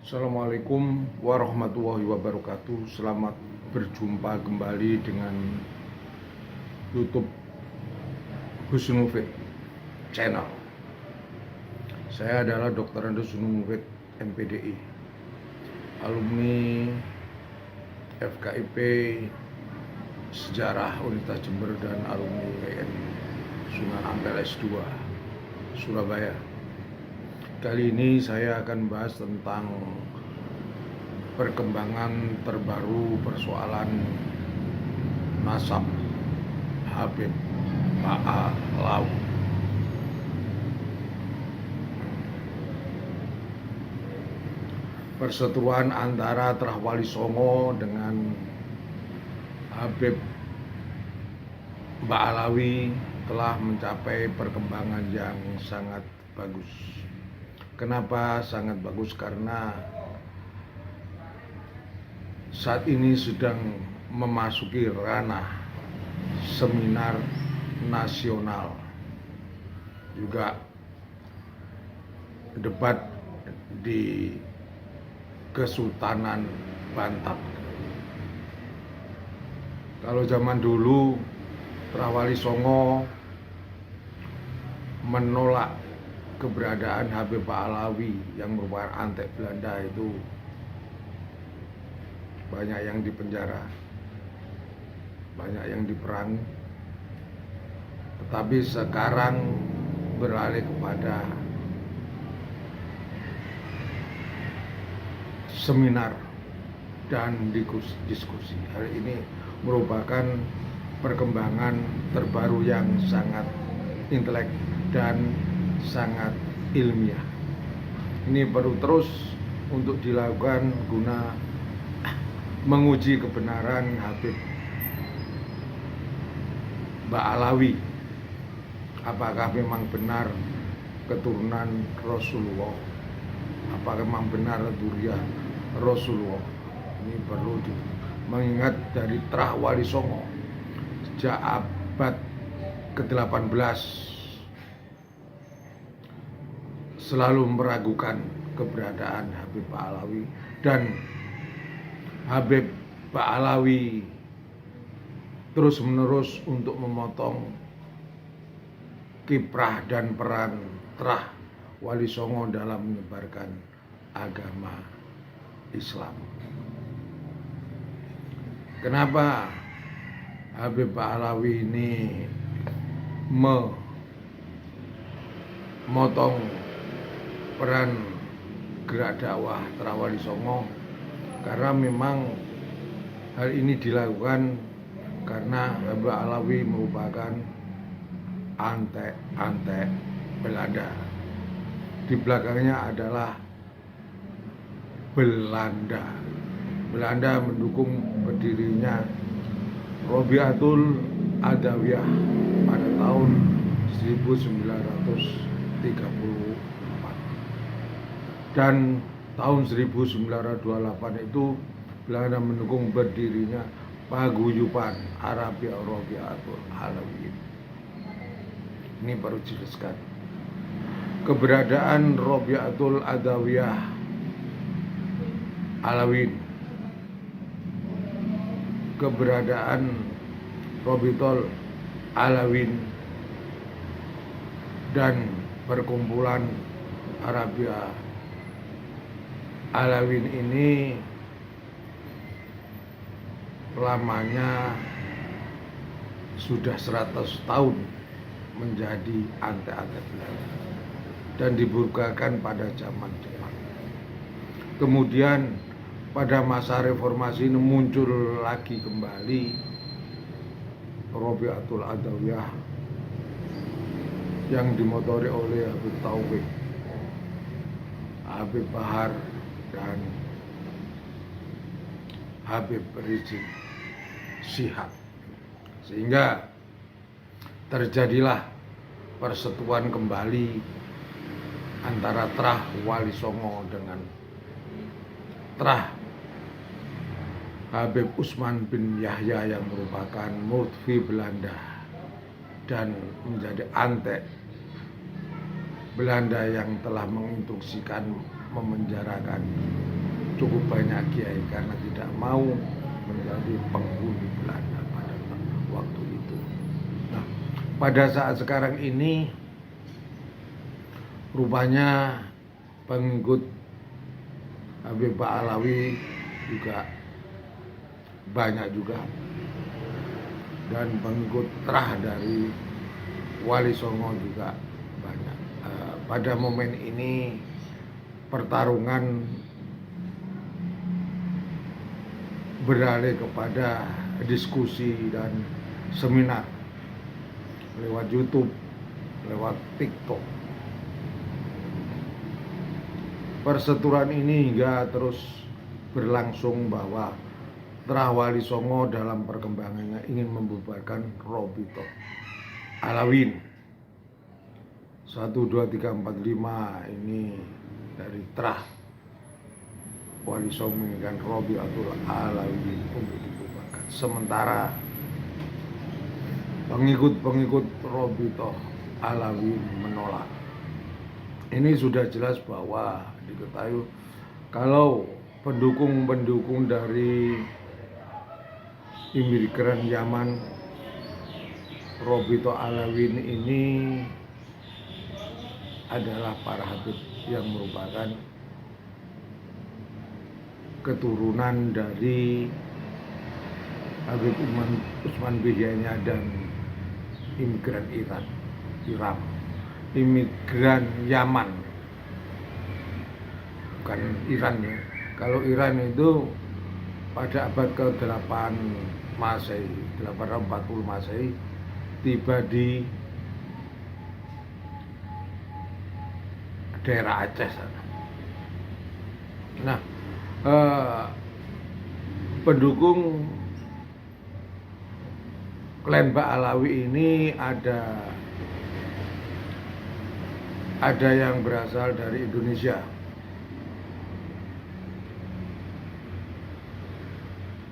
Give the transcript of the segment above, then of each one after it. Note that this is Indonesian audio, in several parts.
Assalamualaikum warahmatullahi wabarakatuh. Selamat berjumpa kembali dengan YouTube Husnul Mufid Channel. Saya adalah Dr. Andes Husnul Mufid MPDI, alumni FKIP Sejarah Universitas Jember dan alumni WN Sunan Ampel S2 Surabaya. Kali ini saya akan bahas tentang perkembangan terbaru persoalan nasab Habib Ba'alawi. Perseteruan antara Trah Wali Songo dengan Habib Ba'alawi telah mencapai perkembangan yang sangat bagus. Kenapa sangat bagus? Karena saat ini sedang memasuki ranah seminar nasional, juga debat di Kesultanan Banten. Kalau zaman dulu Trah Wali Songo menolak keberadaan Habib Ba'alawi yang merupakan antek Belanda, itu banyak yang dipenjara, banyak yang diperangi. Tetapi sekarang beralih kepada seminar dan diskusi. Hari ini merupakan perkembangan terbaru yang sangat intelek dan sangat ilmiah. Ini perlu terus untuk dilakukan guna menguji kebenaran Habib Ba'alawi. Apakah memang benar keturunan Rasulullah? Apakah memang benar dzurriyyah Rasulullah? Ini perlu mengingat dari Trah Wali Songo sejak abad ke-18 selalu meragukan keberadaan Habib Ba'alawi, dan Habib Ba'alawi terus-menerus untuk memotong kiprah dan peran Trah Wali Songo dalam menyebarkan agama Islam. Kenapa Habib Ba'alawi ini memotong peran gerak dakwah Trah Wali Songo? Karena memang hal ini dilakukan karena Habib Ba'alawi merupakan antek Belanda. Di belakangnya adalah Belanda. Belanda mendukung berdirinya Robiatul Adawiyah pada tahun 1934. Dan tahun 1928 itu Belanda mendukung berdirinya paguyuban Arabia Robiatul Alawiyin. Ini baru jelaskan keberadaan Robiatul Adawiyah Alawiyin, keberadaan Robiatul Alawiyin dan perkumpulan Arabia Alawiyin ini lamanya sudah 100 tahun menjadi antek-antek Belanda dan dibukakan pada zaman Jepang. Kemudian pada masa reformasi ini muncul lagi kembali Robiatul Adawiyah yang dimotori oleh Habib Taufik, Habib Bahar, dan Habib Rizik Syihab, sehingga terjadilah persetujuan kembali antara Trah Wali Songo dengan Trah Habib Usman bin Yahya yang merupakan murtfi Belanda dan menjadi antek Belanda yang telah menginstruksikan memenjarakan cukup banyak kiai karena tidak mau menjadi penghuni Belanda pada waktu itu. Nah, pada saat sekarang ini rupanya pengikut Habib Alawi juga banyak juga, dan pengikut terah dari Wali Songo juga banyak. Pada momen ini pertarungan beralih kepada diskusi dan seminar lewat YouTube, lewat TikTok. Perseturuan ini hingga terus berlangsung bahwa Terah Wali Songo dalam perkembangannya ingin membubarkan Robito Alawin. 1, 2, 3, 4, 5 ini dari Terah Wali Songo menginginkan Robito Alawin untuk dibubarkan. Sementara pengikut-pengikut Robito Alawin menolak. Ini sudah jelas bahwa diketahui kalau pendukung-pendukung dari imigran Yaman Robito Alawin ini adalah para habib yang merupakan keturunan dari Habib Utsman Bihyanya dan imigran Iran, imigran Yaman, bukan Iran ya. Kalau Iran itu pada abad ke-8 Masehi, 840 Masehi tiba di daerah Aceh sana. Nah, pendukung klan Ba'alawi ini ada yang berasal dari Indonesia,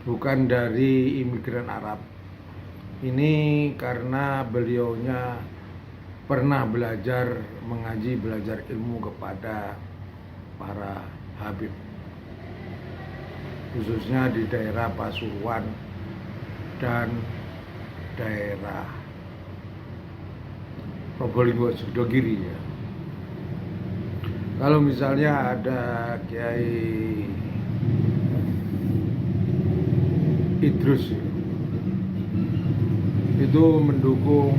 bukan dari imigran Arab. Ini karena beliaunya pernah belajar mengaji, belajar ilmu kepada para habib, khususnya di daerah Pasuruan dan daerah Probolinggo, Sidogiri ya. Kalau misalnya ada Kiai Idrus itu mendukung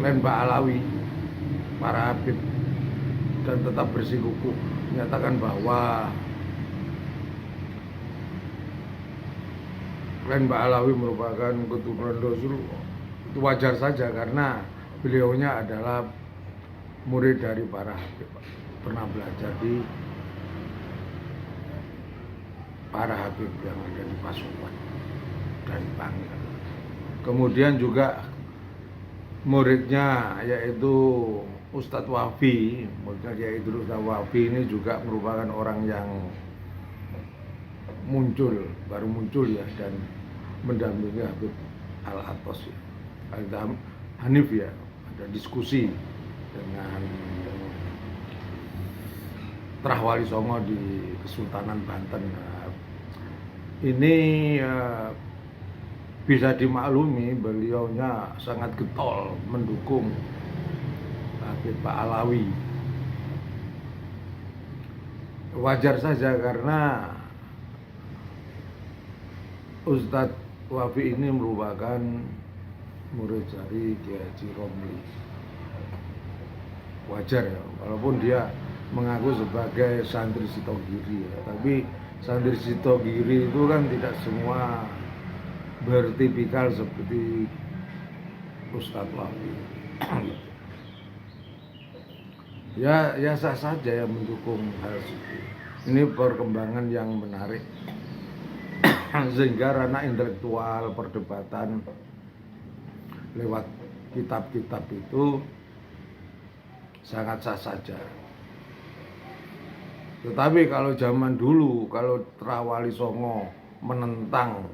klan Ba'alawi, para habib, dan tetap bersikukuh menyatakan bahwa klan Ba'alawi merupakan keturunan Rasul, itu wajar saja karena beliaunya adalah murid dari para habib, pernah belajar di para habib yang ada di Pasuruan dan Bangka. Kemudian juga muridnya yaitu Ustadz Wafi, muridnya yaitu Ustadz Wafi ini juga merupakan orang yang baru muncul ya, dan mendampingi Habib Al-Atos ya, Hanif ya, ada diskusi dengan Terah Wali Songo di Kesultanan Banten. Ini bisa dimaklumi beliaunya sangat getol mendukung Habib Ba'alawi. Wajar saja karena Ustadz Wafi ini merupakan murid dari Kiai Haji Romli. Wajar ya, walaupun dia mengaku sebagai santri Sitogiri ya, tapi santri Sitogiri itu kan tidak semua bertipikal seperti Ustadz Wafi. Ya sah saja yang mendukung hal itu. Ini perkembangan yang menarik sehingga ranah intelektual perdebatan lewat kitab-kitab itu sangat sah saja. Tetapi kalau zaman dulu, kalau Terah Wali Songo menentang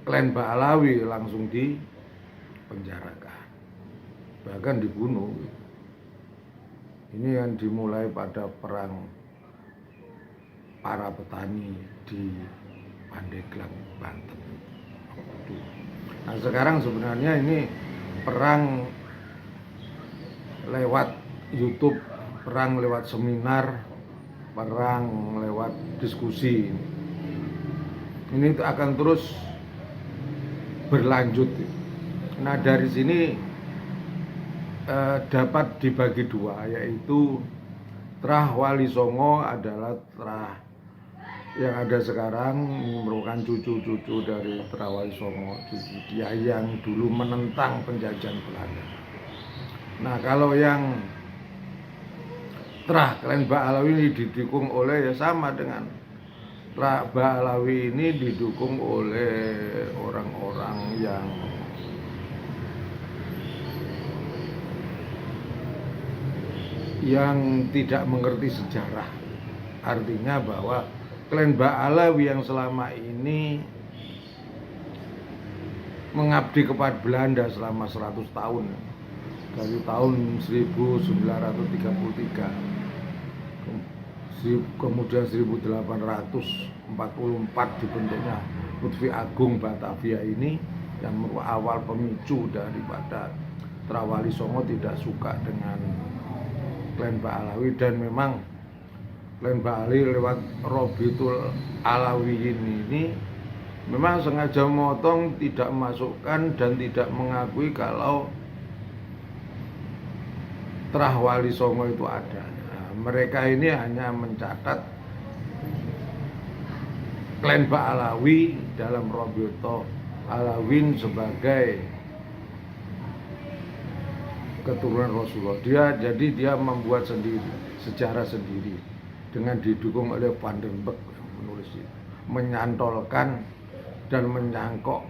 klan Ba'alawi langsung dipenjarakan, bahkan dibunuh. Ini yang dimulai pada perang para petani di Pandeglang, Banten. Nah sekarang sebenarnya ini perang lewat YouTube, perang lewat seminar, perang lewat diskusi. Ini akan terus berlanjut. Nah dari sini dapat dibagi dua, yaitu Trah Wali Songo adalah Trah yang ada sekarang, merupakan cucu-cucu dari Trah Wali Songo, cucu dia yang dulu menentang penjajahan Belanda. Nah kalau yang Trah Klen Ba'alawi ini didukung oleh, ya sama dengan Trah Ba'alawi ini didukung oleh orang-orang yang tidak mengerti sejarah. Artinya bahwa Klen Ba'alawi yang selama ini mengabdi kepada Belanda selama 100 tahun, dari tahun 1933 kemudian 1844 dibentuknya Lutfi Agung Batavia ini, yang merupakan awal pemicu daripada Trah Wali Songo tidak suka dengan Klen Ba'alawi. Dan memang Klen Ba'alawi lewat Robitul Alawiyin ini memang sengaja memotong, tidak memasukkan dan tidak mengakui kalau Trah Wali Songo itu ada. Nah, mereka ini hanya mencatat Klen Ba'alawi dalam Robitul Alawiyin sebagai keturunan Rasulullah. Dia membuat sendiri, sejarah sendiri, dengan didukung oleh Van den Berg yang menulis itu, menyantolkan dan menyangkok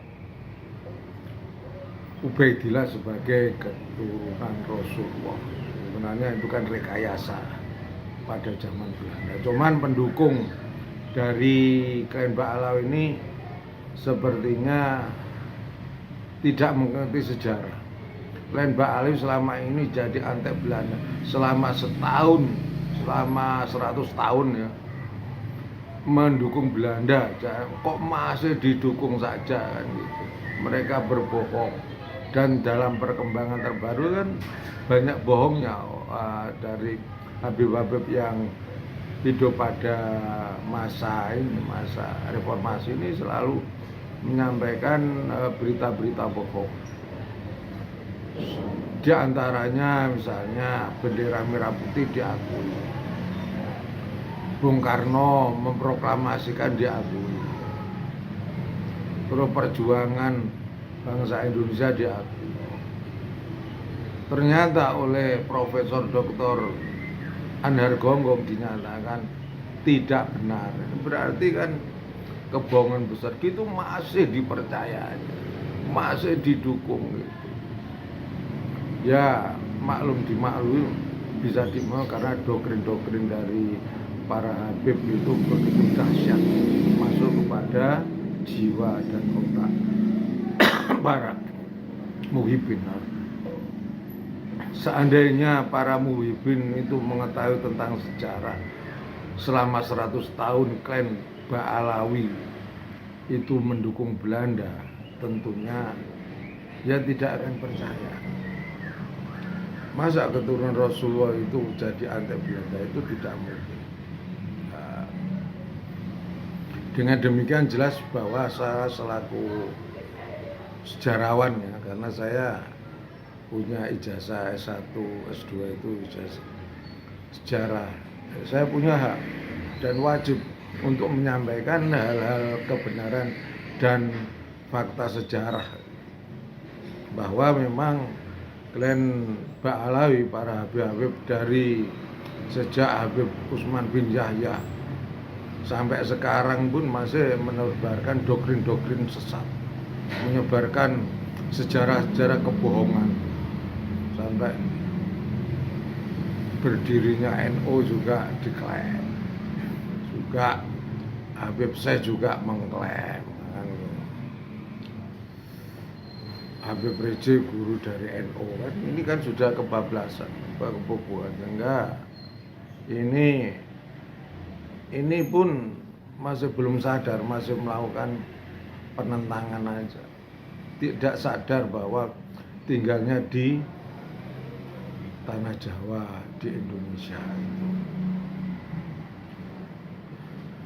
Ubaidillah sebagai keturunan Rasulullah. Sebenarnya itu kan rekayasa pada zaman Belanda. Cuman pendukung dari Klen Ba'alawi ini sepertinya tidak mengerti sejarah. Klen Ba'alawi selama ini jadi antek Belanda selama setahun, selama 100 tahun ya, mendukung Belanda. Kok masih didukung saja kan gitu. Mereka berbohong, dan dalam perkembangan terbaru kan banyak bohongnya dari Habib-Habib yang hidup pada masa reformasi ini selalu menyampaikan berita-berita bohong. Di antaranya misalnya bendera merah putih diakui, Bung Karno memproklamasikan diakui, terus perjuangan bangsa Indonesia diakui. Ternyata oleh Profesor Dr. Anhar Gonggong dinyatakan tidak benar. Berarti kan kebohongan besar gitu masih dipercaya, masih didukung gitu. Ya dimaklumi, bisa dimaklumi karena doktrin-doktrin dari para Habib itu begitu dahsyat, masuk kepada jiwa dan otak para muhibin. Seandainya para muhibin itu mengetahui tentang sejarah selama 100 tahun Klen Ba'alawi itu mendukung Belanda, tentunya ya tidak akan percaya. Masa keturunan Rasulullah itu jadi antek Belanda, itu tidak mungkin. Dengan demikian jelas bahwa saya selaku sejarawan ya, karena saya punya ijazah S1, S2 itu ijazah sejarah. Saya punya hak dan wajib untuk menyampaikan hal-hal kebenaran dan fakta sejarah, bahwa memang Klen Ba'alawi, para Habib-Habib dari sejak Habib Utsman bin Yahya sampai sekarang pun masih menebarkan doktrin-doktrin sesat, menyebarkan sejarah-sejarah kebohongan, sampai berdirinya NU juga diklaim, juga Habib Syekh juga mengklaim Habib Rizik guru dari NU kan, ini kan sudah kebablasan. kebubuhan. Enggak. Ini pun masih belum sadar, masih melakukan penentangan aja. Tidak sadar bahwa tinggalnya di tanah Jawa, di Indonesia itu.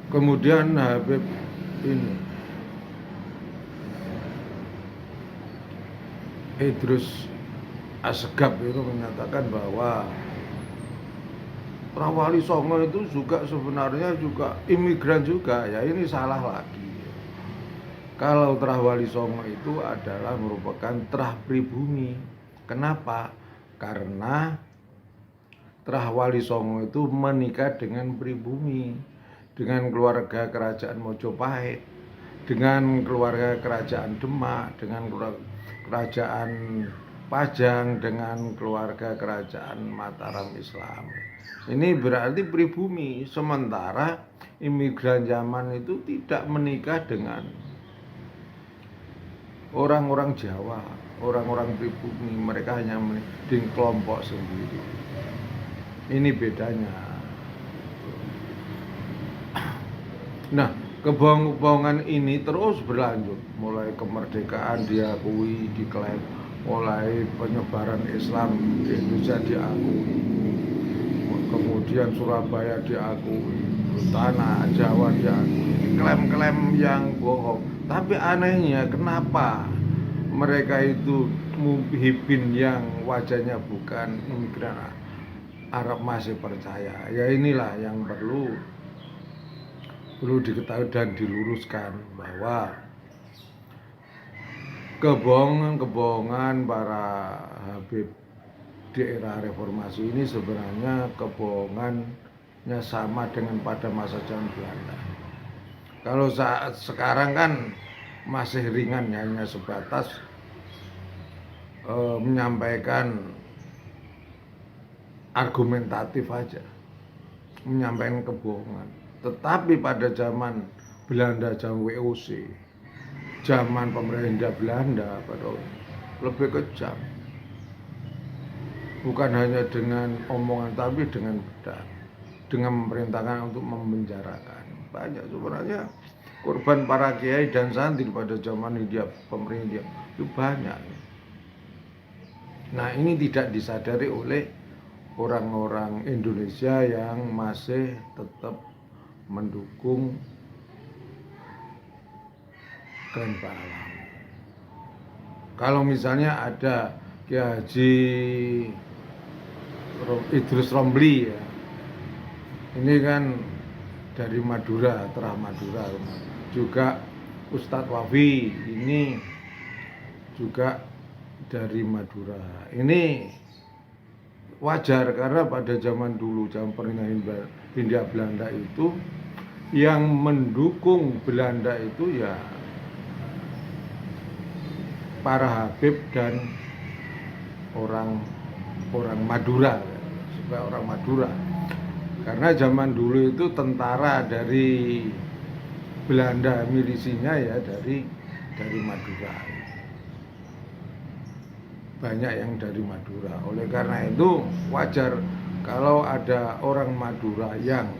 Kemudian Habib ini Idrus Assegaf itu menyatakan bahwa Wali Songo itu juga sebenarnya juga imigran juga. Ya ini salah lagi. Kalau Wali Songo itu adalah merupakan terah pribumi. Kenapa? Karena Wali Songo itu menikah dengan pribumi, dengan keluarga kerajaan Mojopahit, dengan keluarga kerajaan Demak, dengan kerajaan Pajang, dengan keluarga kerajaan Mataram Islam. Ini berarti pribumi. Sementara imigran zaman itu tidak menikah dengan orang-orang Jawa, orang-orang pribumi. Mereka hanya di kelompok sendiri. Ini bedanya. Nah, kebohongan ini terus berlanjut. Mulai kemerdekaan diakui, diklaim, mulai penyebaran Islam di Indonesia diakui, kemudian Surabaya diakui, tanah Jawa diakui. Klaim-klaim yang bohong. Tapi anehnya kenapa mereka itu muhibin yang wajahnya bukan imigran Arab masih percaya? Ya inilah yang perlu diketahui dan diluruskan, bahwa kebohongan para Habib di era reformasi ini sebenarnya kebohongannya sama dengan pada masa zaman Belanda. Kalau saat sekarang kan masih ringan, hanya sebatas menyampaikan argumentatif aja, menyampaikan kebohongan. Tetapi pada zaman Belanda, zaman WOC, zaman pemerintah Belanda pada lebih kejam. Bukan hanya dengan omongan, tapi dengan bedak, dengan memerintahkan untuk memenjarakan. Banyak sebenarnya korban para kiai dan santri pada zaman Hindia, pemerintah itu banyak. Nah, ini tidak disadari oleh orang-orang Indonesia yang masih tetap mendukung Kiai Pahlawi. Kalau misalnya ada Kiai Haji Idrus Romli ya, ini kan dari Madura, terah Madura. Juga Ustadz Wafi ini juga dari Madura. Ini wajar karena pada zaman dulu, zaman pemerintahan Hindia Belanda itu, yang mendukung Belanda itu ya para Habib dan orang Madura, supaya orang Madura. Karena zaman dulu itu tentara dari Belanda, milisinya ya dari Madura. Banyak yang dari Madura. Oleh karena itu wajar kalau ada orang Madura yang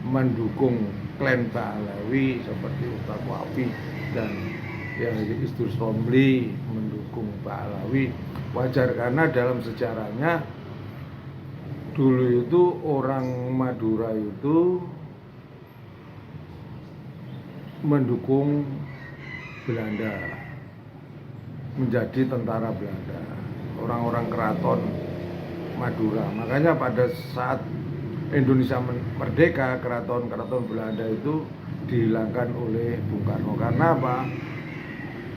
mendukung klan Pahlawi seperti Ustadz Wafi dan yang Idrus Romli mendukung Pahlawi. Wajar karena dalam sejarahnya dulu itu orang Madura itu mendukung Belanda, menjadi tentara Belanda, orang-orang keraton Madura. Makanya pada saat Indonesia merdeka, keraton Belanda itu dihilangkan oleh Bung Karno. Karena apa?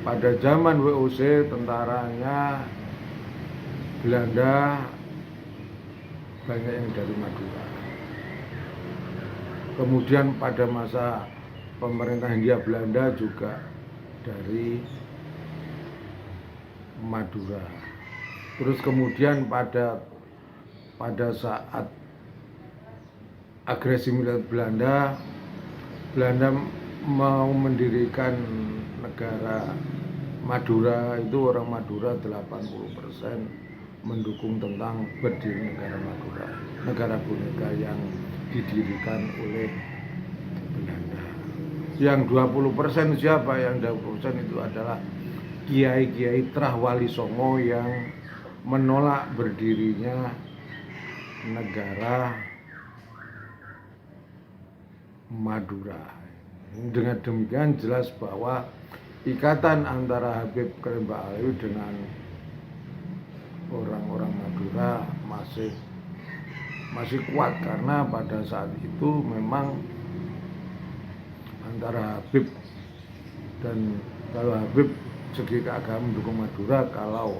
Pada zaman WOC tentaranya Belanda banyak yang dari Madura. Kemudian pada masa pemerintah Hindia Belanda juga dari Madura. Terus kemudian pada saat agresi militer Belanda mau mendirikan negara Madura, itu orang Madura 80% mendukung tentang berdiri negara Madura, negara boneka yang didirikan oleh Belanda. Yang 20% siapa? Yang 20% itu adalah kiai-kiai Trah Wali Songo yang menolak berdirinya negara Madura. Dengan demikian jelas bahwa ikatan antara Habib Karim Ba'alawi dengan orang-orang Madura masih kuat, karena pada saat itu memang antara Habib dan kalau Habib segi keagamaan mendukung Madura, kalau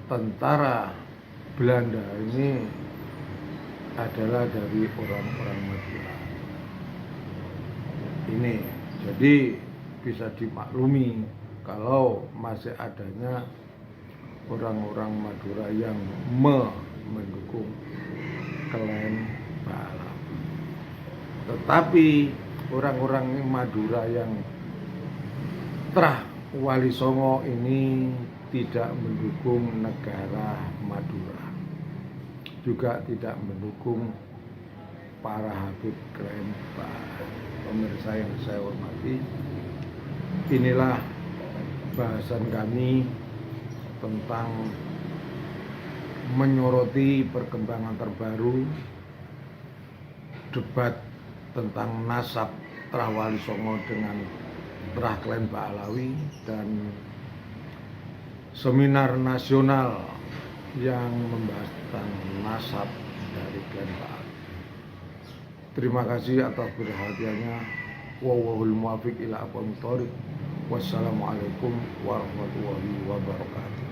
tentara Belanda ini adalah dari orang-orang Madura. Ini jadi bisa dimaklumi kalau masih adanya orang-orang Madura yang mendukung klan Ba'alawi. Tetapi orang-orang Madura yang Trah Wali Songo ini tidak mendukung negara Madura, juga tidak mendukung para Habib klan Ba'alawi. Pemirsa yang saya hormati, inilah bahasan kami tentang menyoroti perkembangan terbaru debat tentang nasab Trah Wali Songo dengan Trah klan Ba'alawi dan seminar nasional yang membahas tentang nasab dari klan Ba'alawi. Terima kasih atas perhatiannya. Wallahul muwaffiq ila aqwamit thoriq. Wassalamualaikum warahmatullahi wabarakatuh.